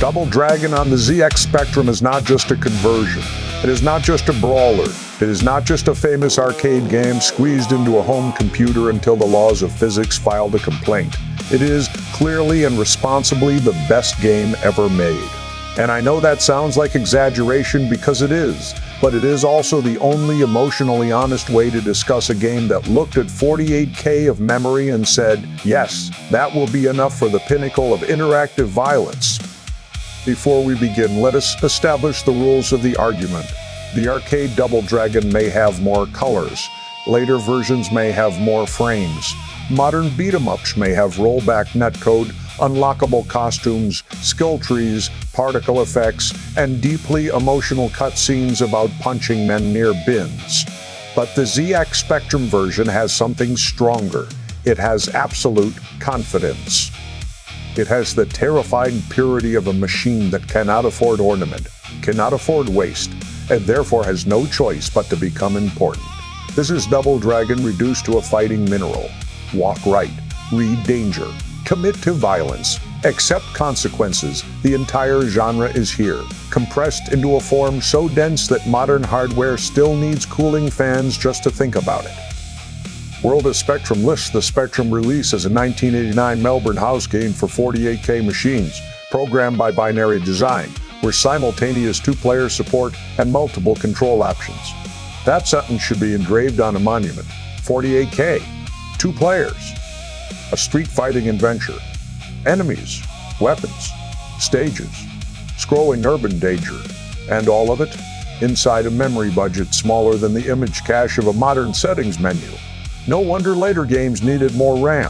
Double Dragon on the ZX Spectrum is not just a conversion. It is not just a brawler. It is not just a famous arcade game squeezed into a home computer until the laws of physics filed a complaint. It is clearly and responsibly the best game ever made. And I know that sounds like exaggeration because it is, but it is also the only emotionally honest way to discuss a game that looked at 48K of memory and said, yes, that will be enough for the pinnacle of interactive violence. Before we begin, let us establish the rules of the argument. The arcade Double Dragon may have more colors. Later versions may have more frames. Modern beat-em-ups may have rollback netcode, unlockable costumes, skill trees, particle effects, and deeply emotional cutscenes about punching men near bins. But the ZX Spectrum version has something stronger. It has absolute confidence. It has the terrifying purity of a machine that cannot afford ornament, cannot afford waste, and therefore has no choice but to become important. This is Double Dragon reduced to a fighting mineral. Walk right, read danger, commit to violence, accept consequences. The entire genre is here, compressed into a form so dense that modern hardware still needs cooling fans just to think about it. World of Spectrum lists the Spectrum release as a 1989 Melbourne house game for 48K machines, programmed by Binary Design, with simultaneous two-player support and multiple control options. That sentence should be engraved on a monument. 48K, 2 players, a street-fighting adventure, enemies, weapons, stages, scrolling urban danger, and all of it inside a memory budget smaller than the image cache of a modern settings menu. No wonder later games needed more RAM.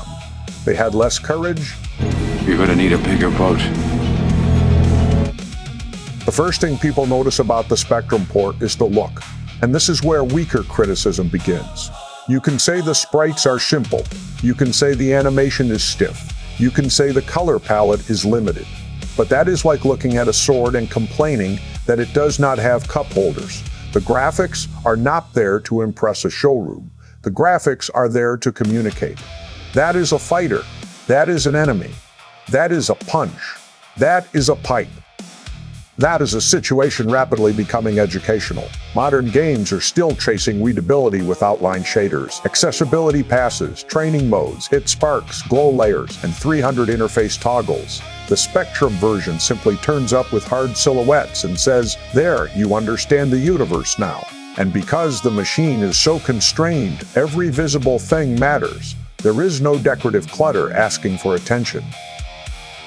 They had less courage. You're gonna need a bigger boat. The first thing people notice about the Spectrum port is the look, and this is where weaker criticism begins. You can say the sprites are simple. You can say the animation is stiff. You can say the color palette is limited. But that is like looking at a sword and complaining that it does not have cup holders. The graphics are not there to impress a showroom. The graphics are there to communicate. That is a fighter. That is an enemy. That is a punch. That is a pipe. That is a situation rapidly becoming educational. Modern games are still chasing readability with outline shaders, accessibility passes, training modes, hit sparks, glow layers, and 300 interface toggles. The Spectrum version simply turns up with hard silhouettes and says, there, you understand the universe now. And because the machine is so constrained, every visible thing matters. There is no decorative clutter asking for attention.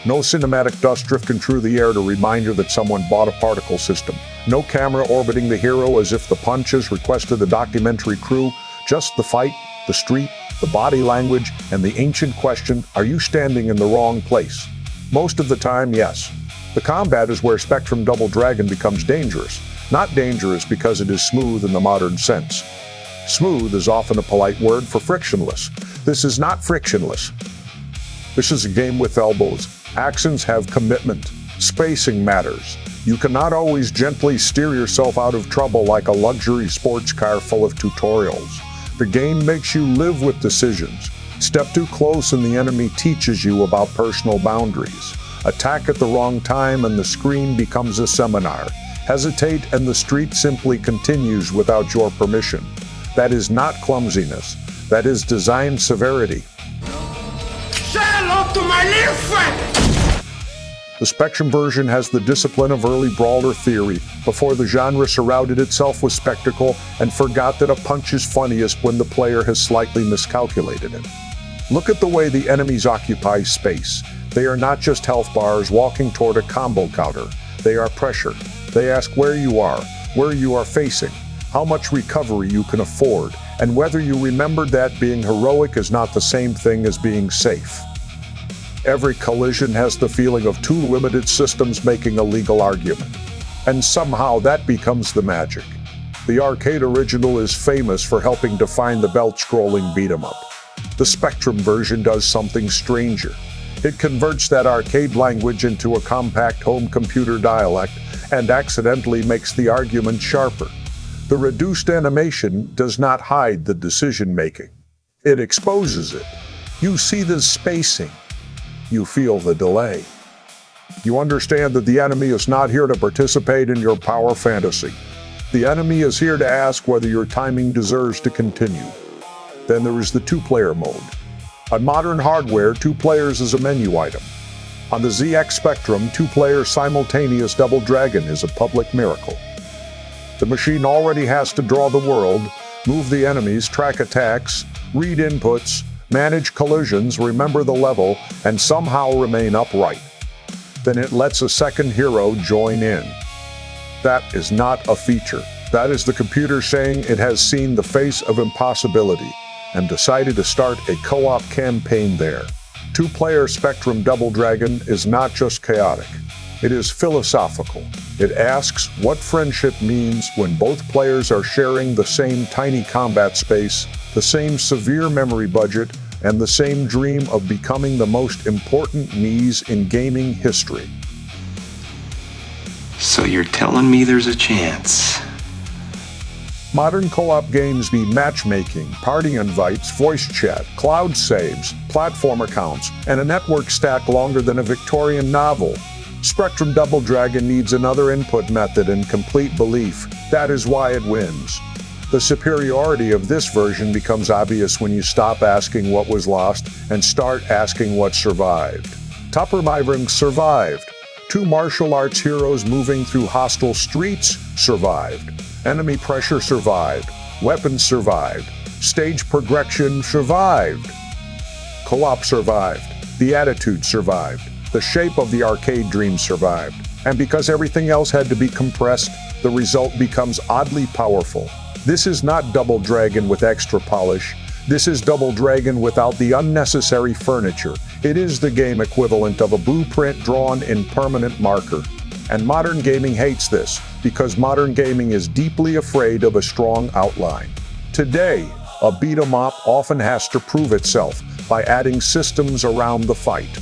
No cinematic dust drifting through the air to remind you that someone bought a particle system. No camera orbiting the hero as if the punches requested a documentary crew. Just the fight, the street, the body language, and the ancient question, are you standing in the wrong place? Most of the time, yes. The combat is where Spectrum Double Dragon becomes dangerous. Not dangerous because it is smooth in the modern sense. Smooth is often a polite word for frictionless. This is not frictionless. This is a game with elbows. Actions have commitment. Spacing matters. You cannot always gently steer yourself out of trouble like a luxury sports car full of tutorials. The game makes you live with decisions. Step too close and the enemy teaches you about personal boundaries. Attack at the wrong time and the screen becomes a seminar. Hesitate and the street simply continues without your permission. That is not clumsiness. That is design severity. Say hello to my little friend! The Spectrum version has the discipline of early brawler theory, before the genre surrounded itself with spectacle and forgot that a punch is funniest when the player has slightly miscalculated it. Look at the way the enemies occupy space. They are not just health bars walking toward a combo counter. They are pressure. They ask where you are facing, how much recovery you can afford, and whether you remembered that being heroic is not the same thing as being safe. Every collision has the feeling of two limited systems making a legal argument. And somehow that becomes the magic. The arcade original is famous for helping define the belt-scrolling beat-em-up. The Spectrum version does something stranger. It converts that arcade language into a compact home computer dialect and accidentally makes the argument sharper. The reduced animation does not hide the decision-making. It exposes it. You see the spacing. You feel the delay. You understand that the enemy is not here to participate in your power fantasy. The enemy is here to ask whether your timing deserves to continue. Then there is the two-player mode. On modern hardware, 2 players is a menu item. On the ZX Spectrum, 2-player simultaneous Double Dragon is a public miracle. The machine already has to draw the world, move the enemies, track attacks, read inputs, manage collisions, remember the level, and somehow remain upright. Then it lets a second hero join in. That is not a feature. That is the computer saying it has seen the face of impossibility and decided to start a co-op campaign there. 2-player Spectrum Double Dragon is not just chaotic. It is philosophical. It asks what friendship means when both players are sharing the same tiny combat space, the same severe memory budget, and the same dream of becoming the most important me's in gaming history. So you're telling me there's a chance? Modern co-op games need matchmaking, party invites, voice chat, cloud saves, platform accounts, and a network stack longer than a Victorian novel. Spectrum Double Dragon needs another input method and complete belief. That is why it wins. The superiority of this version becomes obvious when you stop asking what was lost and start asking what survived. Tupper Myvern survived. 2 martial arts heroes moving through hostile streets survived. Enemy pressure survived. Weapons survived. Stage progression survived. Co-op survived. The attitude survived. The shape of the arcade dream survived. And because everything else had to be compressed, the result becomes oddly powerful. This is not Double Dragon with extra polish. This is Double Dragon without the unnecessary furniture. It is the game equivalent of a blueprint drawn in permanent marker. And modern gaming hates this, because modern gaming is deeply afraid of a strong outline. Today, a beat-em-up often has to prove itself by adding systems around the fight.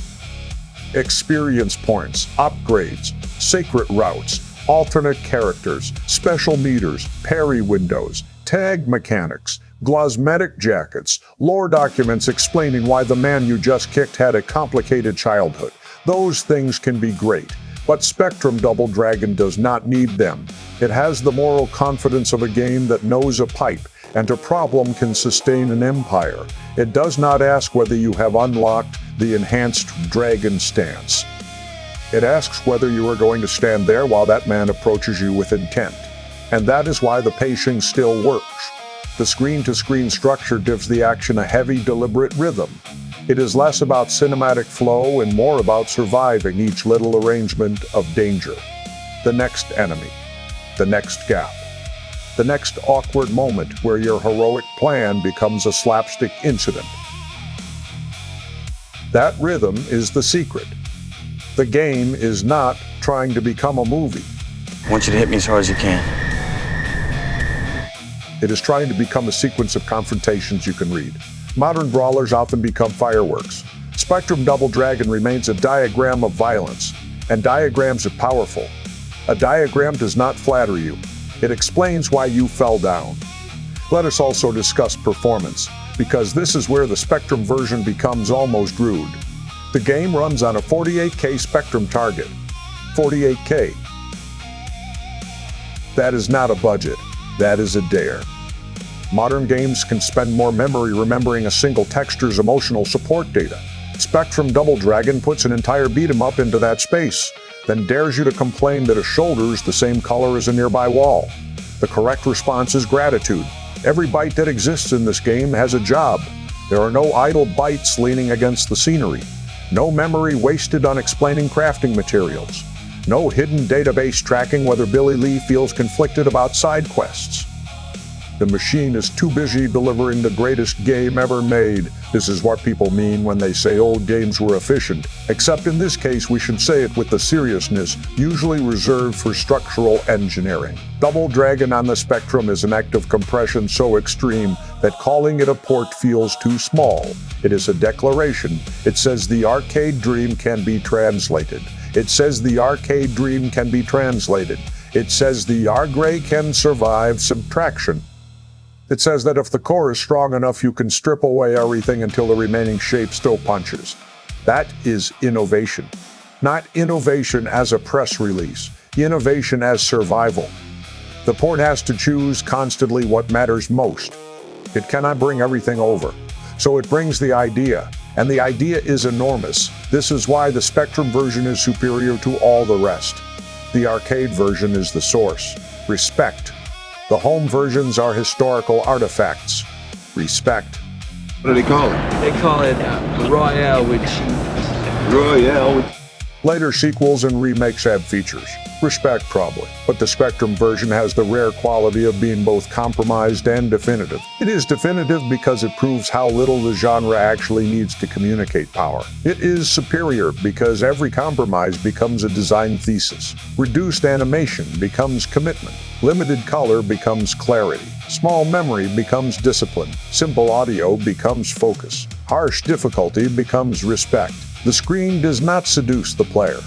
Experience points, upgrades, secret routes, alternate characters, special meters, parry windows, tag mechanics, glosmetic jackets, lore documents explaining why the man you just kicked had a complicated childhood. Those things can be great, but Spectrum Double Dragon does not need them. It has the moral confidence of a game that knows a pipe, and a problem can sustain an empire. It does not ask whether you have unlocked the enhanced dragon stance. It asks whether you are going to stand there while that man approaches you with intent. And that is why the pacing still works. The screen-to-screen structure gives the action a heavy, deliberate rhythm. It is less about cinematic flow and more about surviving each little arrangement of danger. The next enemy. The next gap. The next awkward moment where your heroic plan becomes a slapstick incident. That rhythm is the secret. The game is not trying to become a movie. I want you to hit me as hard as you can. It is trying to become a sequence of confrontations you can read. Modern brawlers often become fireworks. Spectrum Double Dragon remains a diagram of violence, and diagrams are powerful. A diagram does not flatter you. It explains why you fell down. Let us also discuss performance, because this is where the Spectrum version becomes almost rude. The game runs on a 48K Spectrum target. 48K. That is not a budget. That is a dare. Modern games can spend more memory remembering a single texture's emotional support data. Spectrum Double Dragon puts an entire beat-em-up into that space, then dares you to complain that a shoulder is the same color as a nearby wall. The correct response is gratitude. Every byte that exists in this game has a job. There are no idle bytes leaning against the scenery. No memory wasted on explaining crafting materials. No hidden database tracking whether Billy Lee feels conflicted about side quests. The machine is too busy delivering the greatest game ever made. This is what people mean when they say old games were efficient. Except in this case, we should say it with the seriousness usually reserved for structural engineering. Double Dragon on the Spectrum is an act of compression so extreme that calling it a port feels too small. It is a declaration. It says the arcade dream can be translated. It says the arcade dream can be translated. It says the Argray can survive subtraction. It says that if the core is strong enough, you can strip away everything until the remaining shape still punches. That is innovation. Not innovation as a press release, innovation as survival. The port has to choose constantly what matters most. It cannot bring everything over. So it brings the idea, and the idea is enormous. This is why the Spectrum version is superior to all the rest. The arcade version is the source. Respect. The home versions are historical artifacts. Respect. What do they call it? They call it Royale with cheese. Royale with... Later sequels and remakes add features. Respect, probably. But the Spectrum version has the rare quality of being both compromised and definitive. It is definitive because it proves how little the genre actually needs to communicate power. It is superior because every compromise becomes a design thesis. Reduced animation becomes commitment. Limited color becomes clarity. Small memory becomes discipline. Simple audio becomes focus. Harsh difficulty becomes respect. The screen does not seduce the player.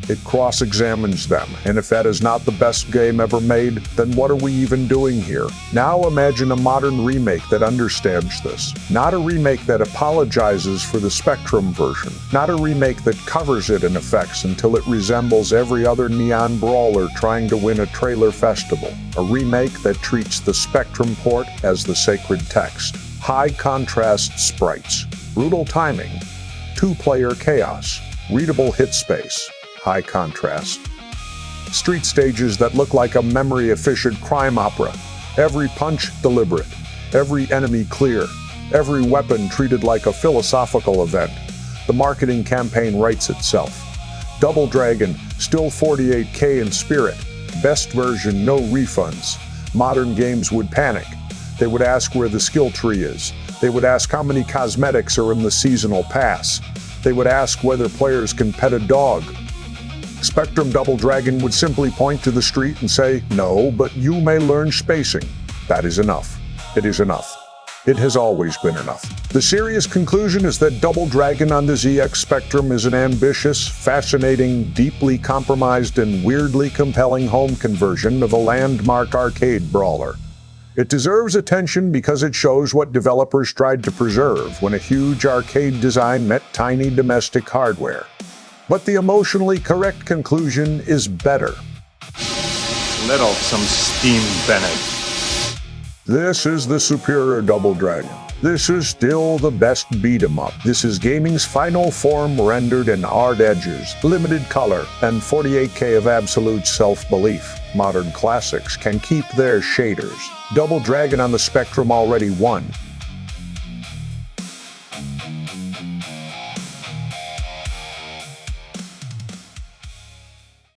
It cross-examines them, and if that is not the best game ever made, then what are we even doing here? Now imagine a modern remake that understands this. Not a remake that apologizes for the Spectrum version. Not a remake that covers it in effects until it resembles every other neon brawler trying to win a trailer festival. A remake that treats the Spectrum port as the sacred text. High contrast sprites, brutal timing, two-player chaos, readable hit space, high contrast. Street stages that look like a memory-efficient crime opera. Every punch deliberate, every enemy clear, every weapon treated like a philosophical event. The marketing campaign writes itself. Double Dragon, still 48K in spirit. Best version, no refunds. Modern games would panic. They would ask where the skill tree is. They would ask how many cosmetics are in the seasonal pass. They would ask whether players can pet a dog. Spectrum Double Dragon would simply point to the street and say, "No, but you may learn spacing." That is enough. It is enough. It has always been enough. The serious conclusion is that Double Dragon on the ZX Spectrum is an ambitious, fascinating, deeply compromised, and weirdly compelling home conversion of a landmark arcade brawler. It deserves attention because it shows what developers tried to preserve when a huge arcade design met tiny domestic hardware. But the emotionally correct conclusion is better. Let off some steam, Bennett. This is the superior Double Dragon. This is still the best beat-em-up. This is gaming's final form rendered in art edges, limited color, and 48K of absolute self-belief. Modern classics can keep their shaders. Double Dragon on the Spectrum already won.